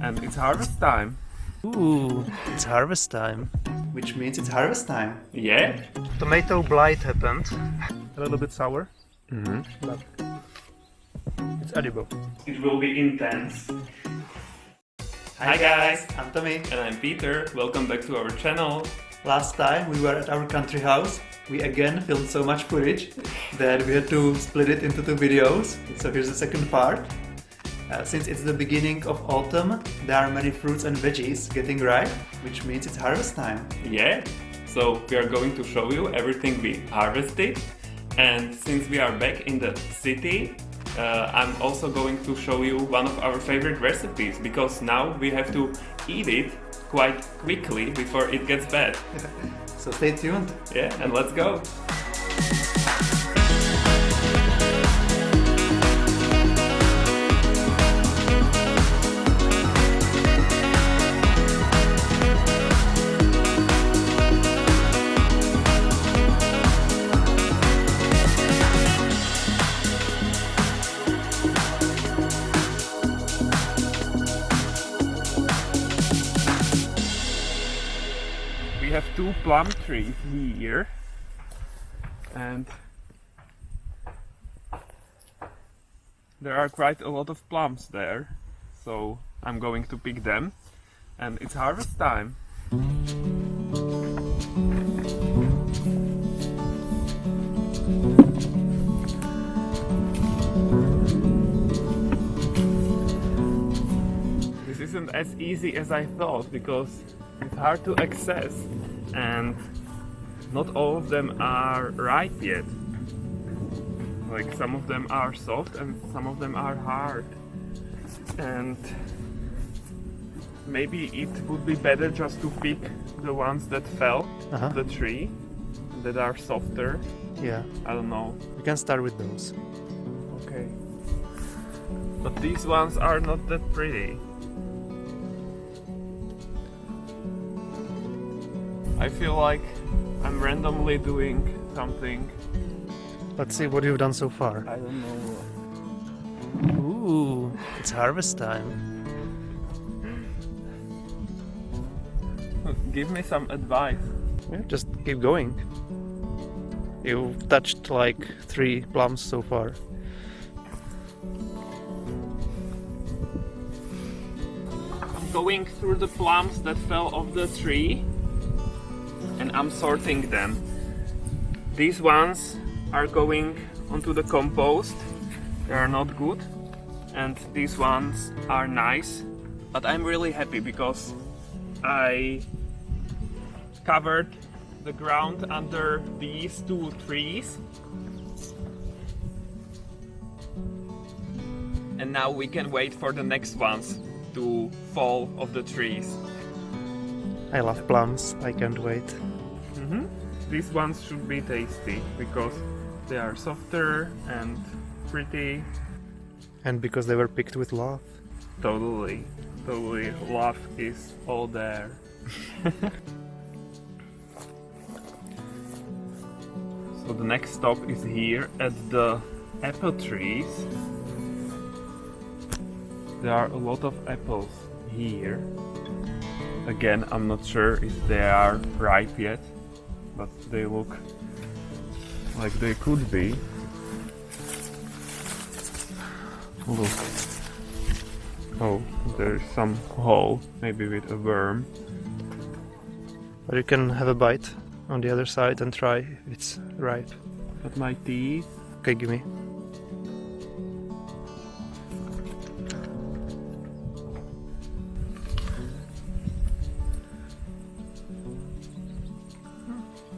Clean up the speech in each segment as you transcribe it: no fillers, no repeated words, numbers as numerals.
And it's harvest time. Ooh, it's harvest time. Which means it's harvest time. Yeah. Tomato blight happened. A little bit sour, But it's edible. it will be intense. Hi guys, I'm Tommy. And I'm Peter. Welcome back to our channel. Last time we were at our country house. We again filmed so much footage that we had to split it into two videos. So here's the second part. Since it's the beginning of autumn, there are many fruits and veggies getting ripe, which means it's harvest time. Yeah. So we are going to show you everything we harvested. And since we are back in the city, I'm also going to show you one of our favorite recipes, because now we have to eat it quite quickly before it gets bad. So stay tuned. Yeah, and let's go. We have two plum trees here, and there are quite a lot of plums there, so I'm going to pick them, and it's harvest time. This isn't as easy as I thought, because it's hard to access and not all of them are ripe yet. Like, some of them are soft and some of them are hard. And maybe it would be better just to pick the ones that fell off the tree, that are softer. Yeah, I don't know. we can start with those. Okay. But these ones are not that pretty. I feel like I'm randomly doing something. Let's see what you've done so far. I don't know. Ooh, it's harvest time. Give me some advice. Yeah, just keep going. You've touched like 3 plums so far. I'm going through the plums that fell off the tree, and I'm sorting them. These ones are going onto the compost. They are not good. And these ones are nice. But I'm really happy because I covered the ground under these 2 trees. And now we can wait for the next ones to fall off the trees. I love plums, I can't wait. These ones should be tasty because they are softer and pretty. And because they were picked with love. Totally, love is all there. So the next stop is here at the apple trees. There are a lot of apples here. Again, I'm not sure if they are ripe yet, but they look like they could be. Look. Oh, there's some hole, maybe with a worm. But you can have a bite on the other side and try if it's ripe. But my teeth. Okay, give me.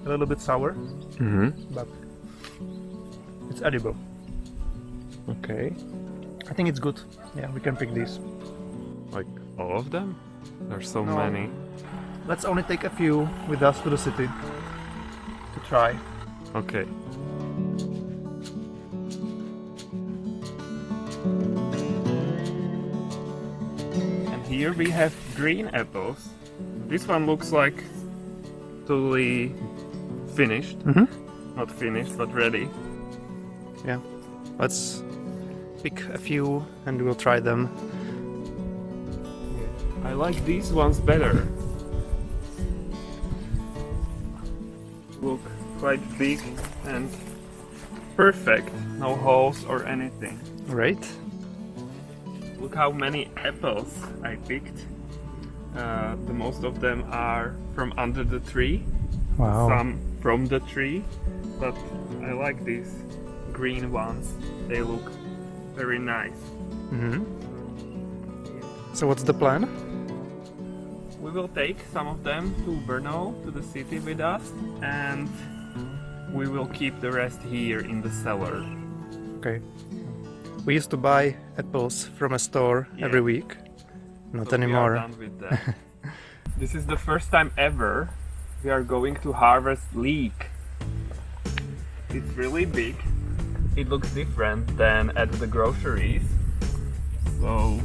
A little bit sour, But it's edible. Okay. I think it's good. Yeah, we can pick these. Like all of them? There's so No. many. Let's only take a few with us to the city to try. Okay. And here we have green apples. This one looks like totally finished. Not finished, but ready. Yeah, let's pick a few and we'll try them. I like these ones better. Look, quite big and perfect. No holes or anything. Right? Look how many apples I picked. The most of them are from under the tree. Wow. Some from the tree. But I like these green ones. They look very nice. Mm-hmm. So what's the plan? We will take some of them to Brno, to the city with us, and we will keep the rest here in the cellar. Okay. We used to buy apples from a store Yeah. every week. Not So anymore. We are done with that. This is the first time ever we are going to harvest leek. It's really big. It looks different than at the groceries. So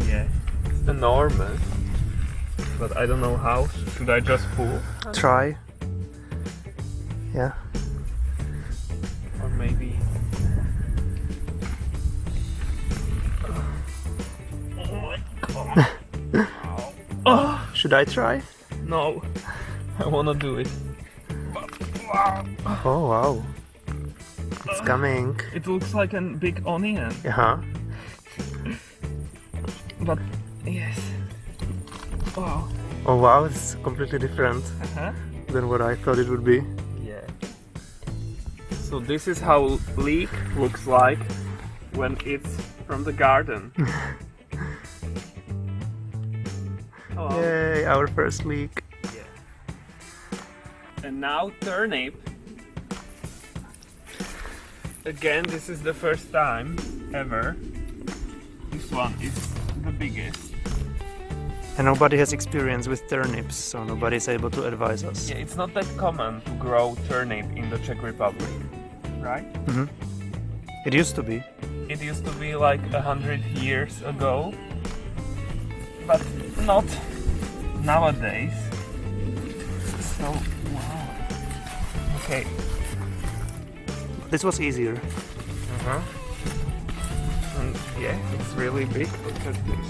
yeah, it's enormous. But I don't know how. Should I just pull? Try. Yeah. Or maybe... Oh my god. Oh, Should I try? no. I wanna do it. Wow. Oh wow. It's coming. It looks like a big onion. Uh-huh. But yes. Wow. Oh wow, it's completely different Uh-huh. than what I thought it would be. Yeah. So this is how leek looks like when it's from the garden. Oh. Yay, our first leek. Yeah. And now turnip. Again, this is the first time ever. This one is the biggest. And nobody has experience with turnips, so nobody is able to advise us. Yeah, it's not that common to grow turnip in the Czech Republic, right? Mm-hmm. It used to be. It used to be like 100 years ago, but not nowadays. So, wow. Okay. This was easier. Uh-huh. And yeah, it's really big. Look at this.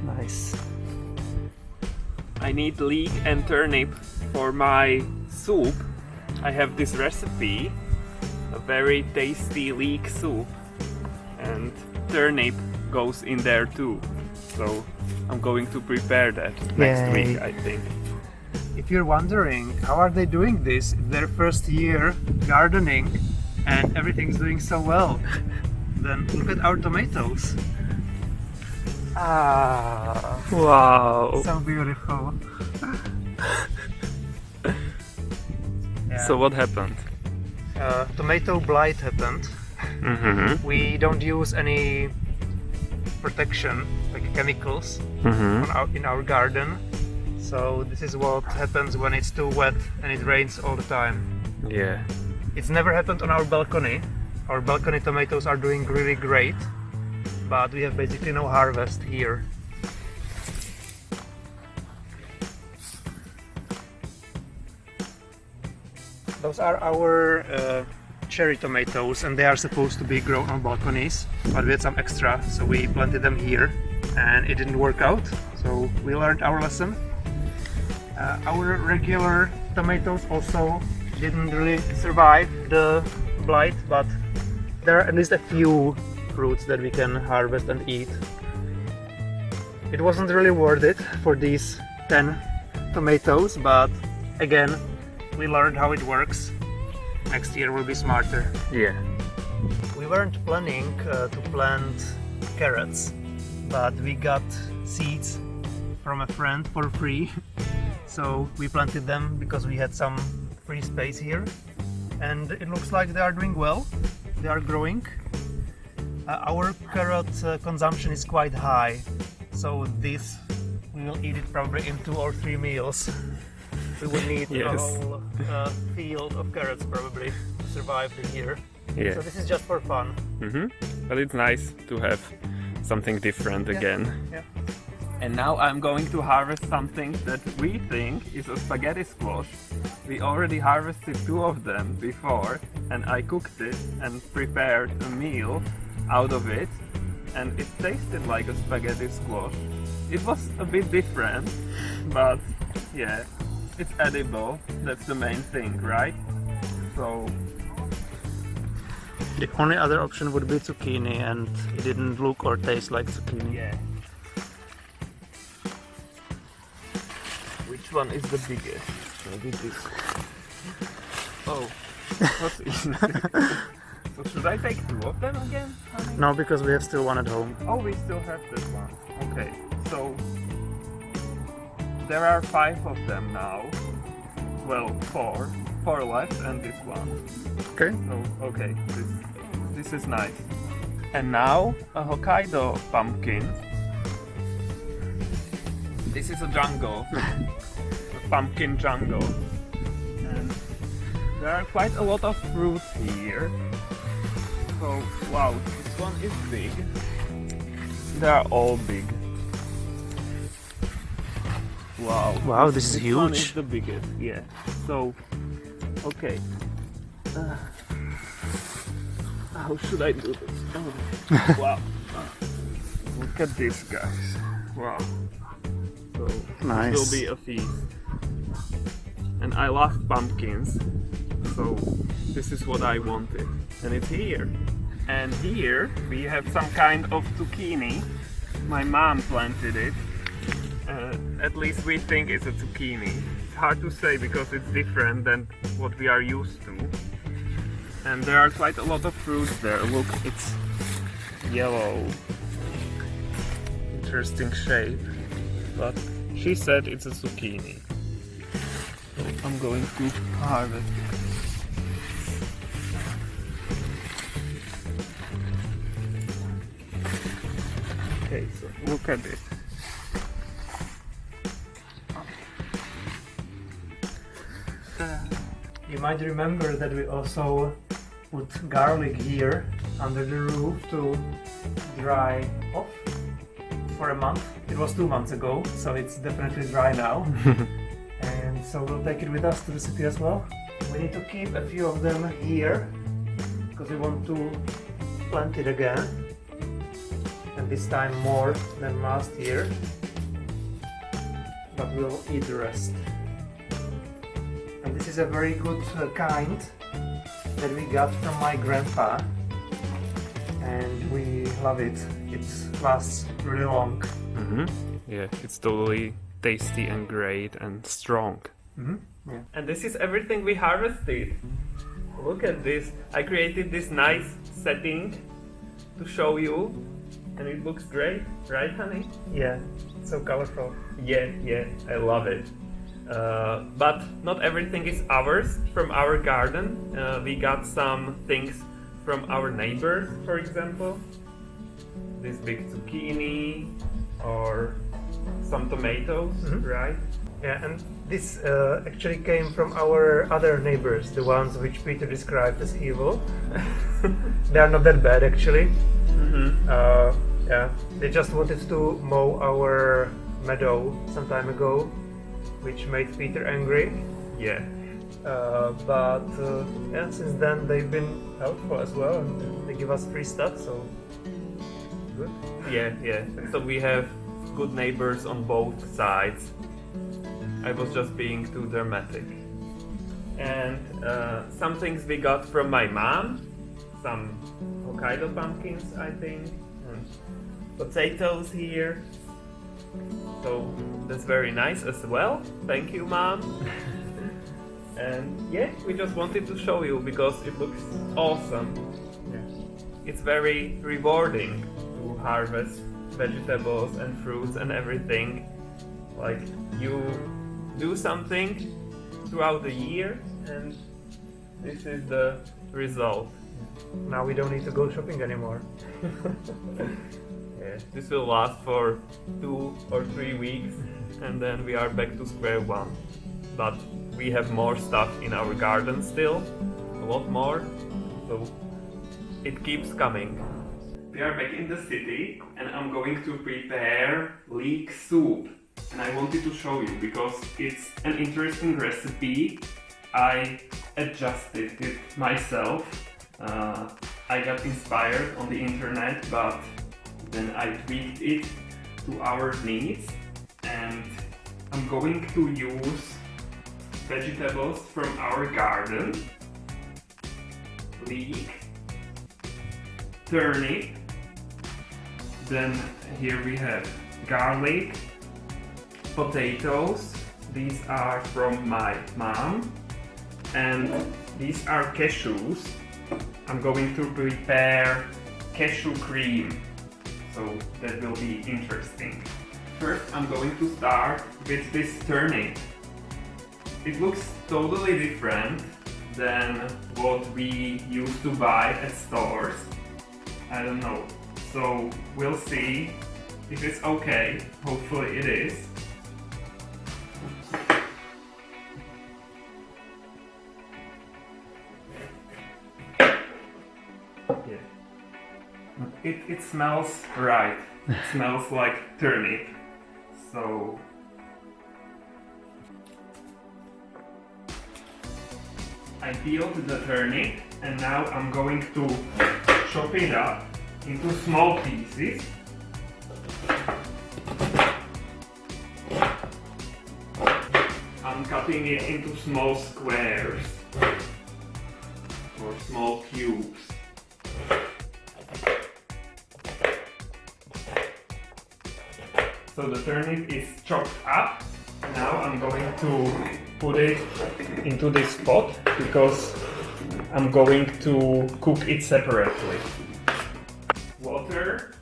Nice. I need leek and turnip for my soup. I have this recipe, a very tasty leek soup, and turnip goes in there too. So I'm going to prepare that next Yay. week, I think. If you're wondering how are they doing this, their first year gardening and everything's doing so well, then look at our tomatoes. Ah, Wow! so beautiful. Yeah. So what happened? Tomato blight happened. Mm-hmm. We don't use any protection like chemicals Mm-hmm. in our garden. So this is what happens when it's too wet and it rains all the time. Yeah. It's never happened on our balcony. Our balcony tomatoes are doing really great, but we have basically no harvest here. Those are our cherry tomatoes, and they are supposed to be grown on balconies, but we had some extra, so we planted them here and it didn't work out, so we learned our lesson. Our regular tomatoes also didn't really survive the blight, but there are at least a few fruits that we can harvest and eat. It wasn't really worth it for these 10 tomatoes, but again, we learned how it works. Next year we'll be smarter. Yeah. We weren't planning to plant carrots, but we got seeds from a friend for free. So we planted them because we had some free space here, and it looks like they are doing well. They are growing. Our carrot consumption is quite high, so this we will eat it probably in 2 or 3 meals. We would need a Yes. whole field of carrots probably to survive the year. Yeah. So this is just for fun. Mm-hmm. But it's nice to have something different again. Yeah. And now I'm going to harvest something that we think is a spaghetti squash. We already harvested 2 of them before, and I cooked it and prepared a meal out of it. and it tasted like a spaghetti squash. It was a bit different, but yeah, it's edible. That's the main thing, right? So The only other option would be zucchini, and it didn't look or taste like zucchini. yeah. Which one is the biggest? Maybe this. Oh, what's easy. So should I take two of them again, honey? No, because we have still one at home. Oh, we still have this one. Okay, so there are 5 of them now. Well, 4 left and this one. Okay. So okay, this is nice. And now a Hokkaido pumpkin. This is a jungle, a pumpkin jungle. And there are quite a lot of fruits here. So wow, this one is big. They are all big. Wow. Wow, this is one huge. is the biggest. Yeah. So okay. How should I do this? Oh. Wow. Look at this, guys. Wow. So Nice. this will be a feast. And I love pumpkins, so this is what I wanted. And it's here. And here we have some kind of zucchini. My mom planted it. At least we think it's a zucchini. It's hard to say because it's different than what we are used to. And there are quite a lot of fruits there. Look, it's yellow. Interesting shape. But she said it's a zucchini. So I'm going to harvest it. Okay, so look at this. You might remember that we also put garlic here under the roof to dry off for a month. It was 2 months ago, so it's definitely dry now. And so we'll take it with us to the city as well. We need to keep a few of them here because we want to plant it again, and this time more than last year, but we'll eat the rest. And this is a very good kind that we got from my grandpa, and we love it. It lasts really long. Mm-hmm. Yeah, it's totally tasty and great and strong. Mm-hmm. Yeah. And this is everything we harvested. Look at this. I created this nice setting to show you, and it looks great, right, honey? Yeah, so colorful. Yeah, I love it. But not everything is ours from our garden. We got some things from our neighbors, for example. This big zucchini or some tomatoes, right? Yeah, and this actually came from our other neighbors, the ones which Peter described as evil. They are not that bad actually. Yeah, they just wanted to mow our meadow some time ago, which made Peter angry. Yeah. But yeah, since then they've been helpful as well, and they give us free stuff, so good. Yeah. So we have good neighbors on both sides. I was just being too dramatic. And some things we got from my mom, some Hokkaido pumpkins, I think, and potatoes here. So that's very nice as well. Thank you, Mom. And yeah, we just wanted to show you because it looks awesome. Yeah. It's very rewarding to harvest vegetables and fruits and everything. Like you do something throughout the year and this is the result. Now we don't need to go shopping anymore. Yeah, this will last for 2 or 3 weeks and then we are back to square one. But we have more stuff in our garden still, a lot more, so it keeps coming. We are back in the city and I'm going to prepare leek soup. And I wanted to show you because it's an interesting recipe. I adjusted it myself. I got inspired on the internet, but Then I tweaked it to our needs, and I'm going to use vegetables from our garden. Leek, turnip, then here we have garlic, potatoes, these are from my mom, and these are cashews. I'm going to prepare cashew cream, so that will be interesting. First I'm going to start with this turnip. It looks totally different than what we used to buy at stores. I don't know, so we'll see if it's okay. Hopefully it is. Yeah. It smells right. It smells like turnip. So I peeled the turnip and now I'm going to chop it up into small pieces. I'm cutting it into small squares or small cubes. So the turnip is chopped up. Now I'm going to put it into this pot because I'm going to cook it separately. Water.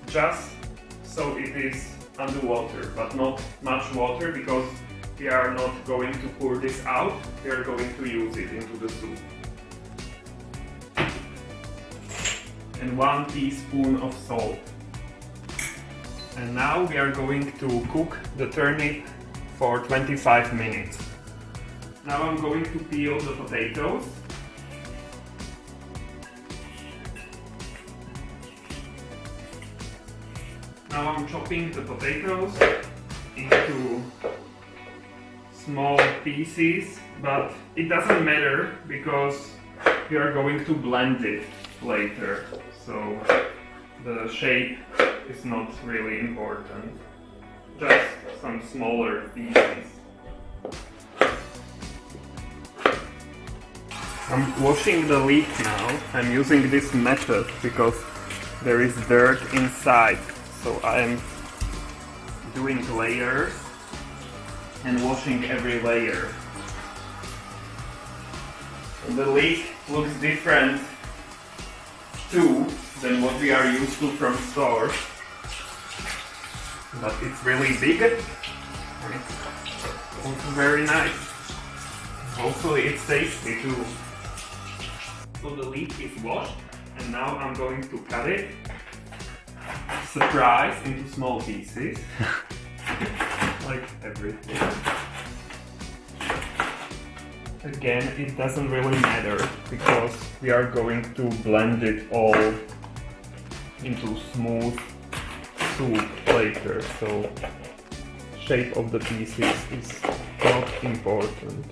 Just so it is underwater, but not much water because we are not going to pour this out, we are going to use it into the soup. And 1 teaspoon of salt. And now we are going to cook the turnip for 25 minutes. Now I'm going to peel the potatoes. Now I'm chopping the potatoes into small pieces, but it doesn't matter because we are going to blend it later, so the shape is not really important. Just some smaller pieces. I'm washing the leek now. I'm using this method because there is dirt inside, so I'm doing layers and washing every layer. And the leek looks different too than what we are used to from stores, but it's really big and it's also very nice. Hopefully it's tasty too. So the leek is washed and now I'm going to cut it, surprise, into small pieces. Like everything. Again, it doesn't really matter because we are going to blend it all into smooth soup later, so shape of the pieces is not important.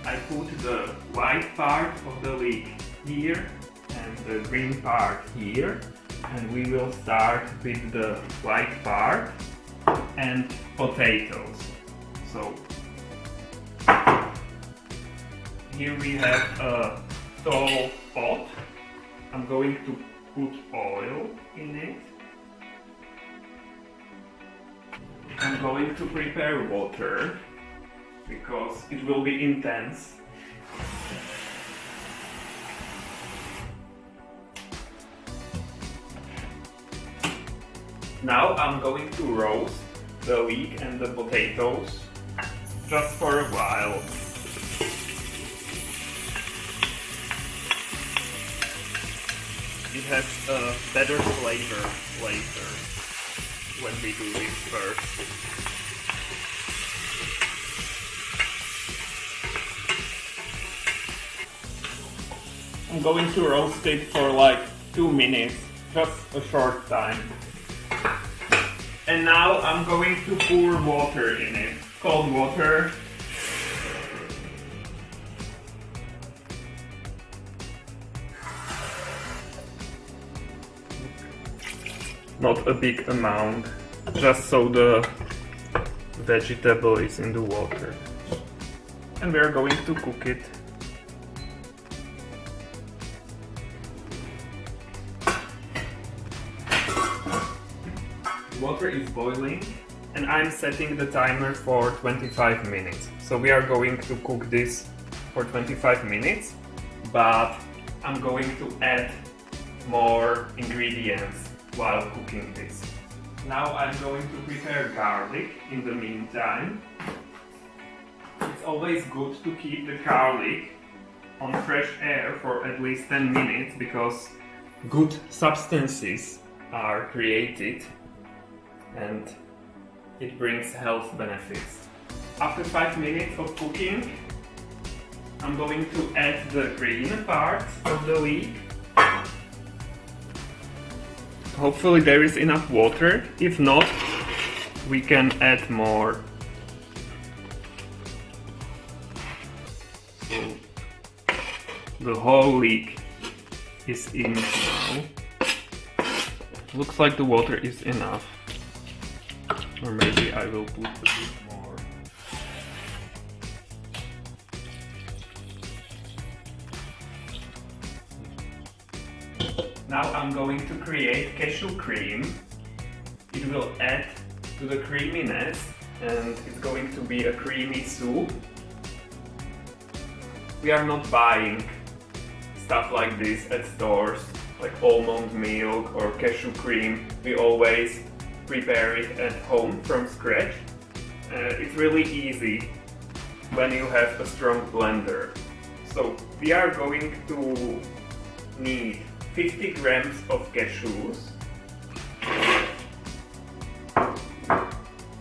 I put the white part of the leek here and the green part here, and we will start with the white part and potatoes. So here we have a tall pot. I'm going to put oil in it. I'm going to prepare water because it will be intense. Now I'm going to roast the leek and the potatoes just for a while. It has a better flavor later when we do this first. I'm going to roast it for like 2 minutes, just a short time. And now I'm going to pour water in it, cold water. not a big amount, just so the vegetable is in the water. And we are going to cook it. Water is boiling and I'm setting the timer for 25 minutes. So we are going to cook this for 25 minutes, but I'm going to add more ingredients while cooking this. Now I'm going to prepare garlic in the meantime. It's always good to keep the garlic on fresh air for at least 10 minutes because good substances are created and it brings health benefits. After 5 minutes of cooking, I'm going to add the green part of the leek. Hopefully there is enough water. If not, we can add more. So the whole leek is in now. Looks like the water is enough. Or maybe I will put a bit more. Now I'm going to create cashew cream. It will add to the creaminess and it's going to be a creamy soup. We are not buying stuff like this at stores, like almond milk or cashew cream. We always prepare it at home from scratch. It's really easy when you have a strong blender. So we are going to need 50 grams of cashews,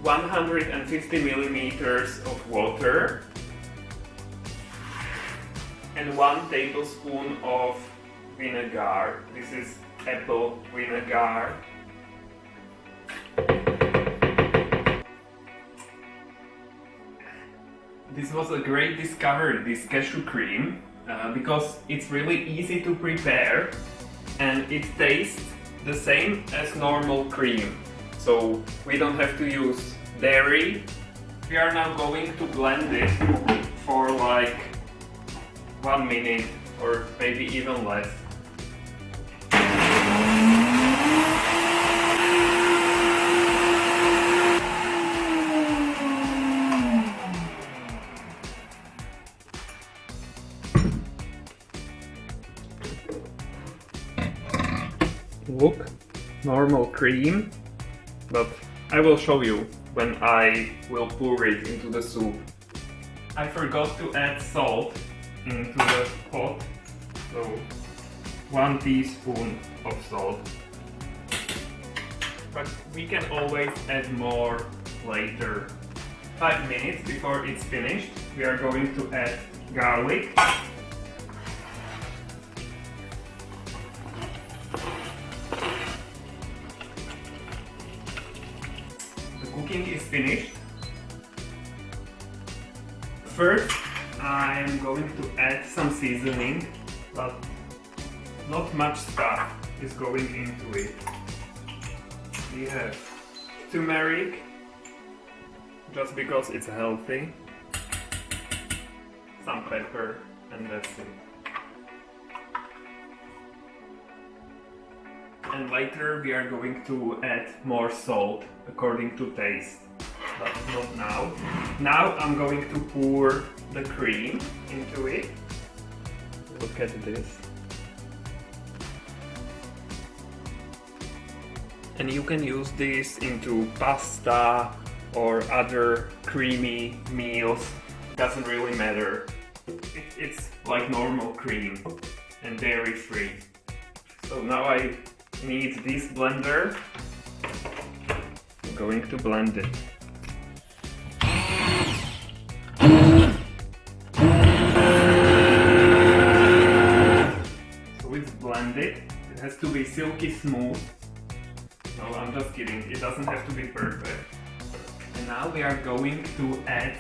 150 millimeters of water, and 1 tablespoon of vinegar. This is apple vinegar. This was a great discovery, this cashew cream, because it's really easy to prepare and it tastes the same as normal cream. So we don't have to use dairy. We are now going to blend it for like 1 minute or maybe even less. Look, normal cream, but I will show you when I will pour it into the soup. I forgot to add salt into the pot, so 1 teaspoon of salt. But we can always add more later. 5 minutes before it's finished, we are going to add garlic. Cooking is finished. First, I'm going to add some seasoning, but not much stuff is going into it. We have turmeric, just because it's healthy, some pepper, and that's it. And later we are going to add more salt according to taste, but not now. Now I'm going to pour the cream into it. Look at this. And you can use this into pasta or other creamy meals. Doesn't really matter. It's like normal cream and dairy free. So now I need this blender. I'm going to blend it. So it's blended. It has to be silky smooth. No, I'm just kidding. It doesn't have to be perfect. And now we are going to add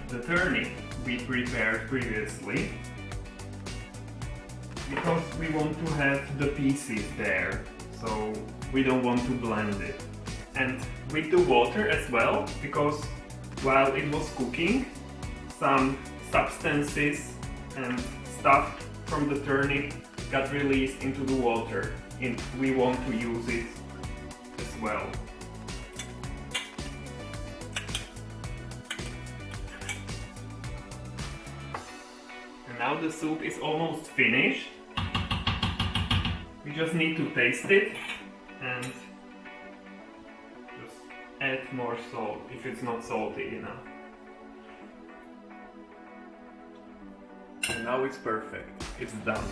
the turnip we prepared previously, because we want to have the pieces there. So we don't want to blend it. And with the water as well, because while it was cooking, some substances and stuff from the turnip got released into the water, and we want to use it as well. And now the soup is almost finished. We just need to taste it and just add more salt if it's not salty enough. And now it's perfect. It's done.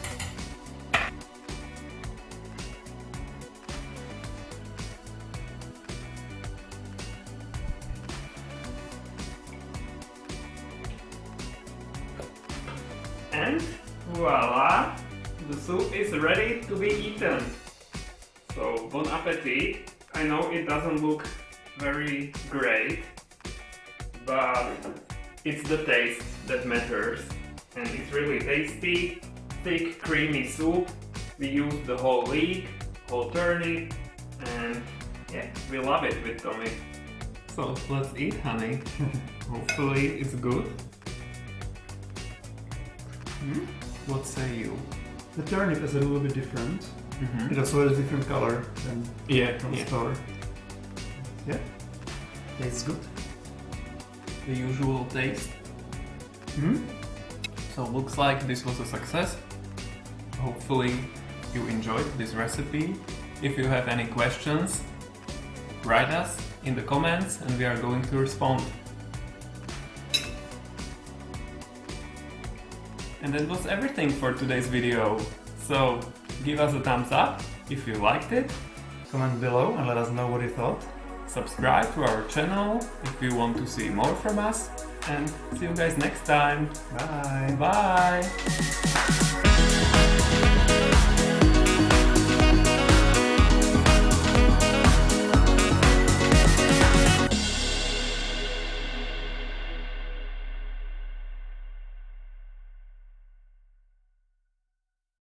And voila! The soup is ready to be eaten. So bon appetit. I know it doesn't look very great, but it's the taste that matters. And it's really tasty, thick, creamy soup. We use the whole leek, whole turnip, and yeah, we love it with Tommy. So let's eat, honey. Hopefully it's good. What say you? The turnip is a little bit different. It also has a different color than from the store. Yeah, tastes good. The usual taste. So looks like this was a success. Hopefully you enjoyed this recipe. If you have any questions, write us in the comments and we are going to respond. And that was everything for today's video. So give us a thumbs up if you liked it. Comment below and let us know what you thought. Subscribe to our channel if you want to see more from us. And see you guys next time. Bye. Bye!